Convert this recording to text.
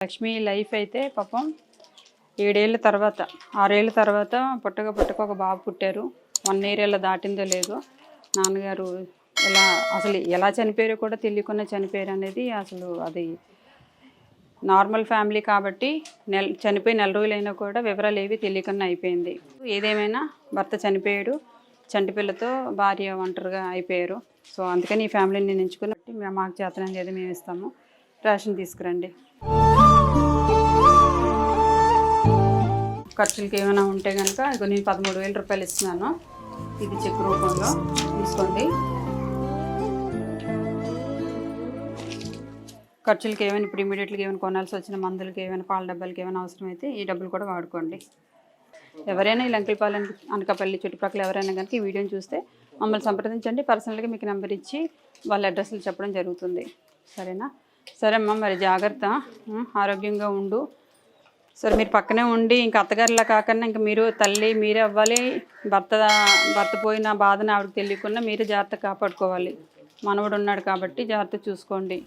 Lakshmi life అయితే పాపం 7 ఏళ్ళ తర్వాత 6 ఏళ్ళ తర్వాత పుట్టక ఒక బాబు పుట్టారు. 1 ఇయర్ ఎలా దాటిందో లేదో నాన్నగారు అసలు ఎలా చనిపోయారో కూడా తెలియకుండా చనిపోయారు అనేది అసలు అది నార్మల్ ఫ్యామిలీ కాబట్టి చనిపోయి 4 రోజులైనా కూడా వివరాలు ఏవి తెలియకుండా అయిపోయింది. ఏదేమైనా భర్త చనిపోయాడు, చంటి పిల్లతో భార్య ఒంటరిగా అయిపోయారు. సో అందుకని ఈ ఫ్యామిలీని నేను ఎంచుకున్నట్టు మాకు చేతనం ఏదో మేము ఇస్తాము, రేషన్ తీసుకురండి. ఖర్చులకి ఏమైనా ఉంటే కనుక ఇక నేను 13,000 రూపాయలు ఇస్తున్నాను. ఇది చెక్ రూపంలో తీసుకోండి. ఖర్చులకి ఏమైనా ఇప్పుడు ఇమీడియట్గా ఏమైనా కొనాల్సి వచ్చిన మందులకి ఏమైనా పాల డబ్బాలకి ఏమైనా అవసరమైతే ఈ డబ్బులు కూడా వాడుకోండి. ఎవరైనా ఈ లంకిపాలెం అనకాపల్లి చుట్టుపక్కల ఎవరైనా కనుక ఈ వీడియోని చూస్తే మమ్మల్ని సంప్రదించండి. పర్సనల్గా మీకు నెంబర్ ఇచ్చి వాళ్ళ అడ్రస్లు చెప్పడం జరుగుతుంది. సరేనా? సరే అమ్మ, మరి జాగ్రత్త, ఆరోగ్యంగా ఉండు. సరే మీరు పక్కనే ఉండి ఇంకా అత్తగారిలా కాకుండా ఇంకా మీరు తల్లి మీరే అవ్వాలి. భర్త పోయిన బాధను ఆవిడకి తెలియకుండా మీరే జాగ్రత్తగా కాపాడుకోవాలి. మనవడు ఉన్నాడు కాబట్టి జాగ్రత్త చూసుకోండి.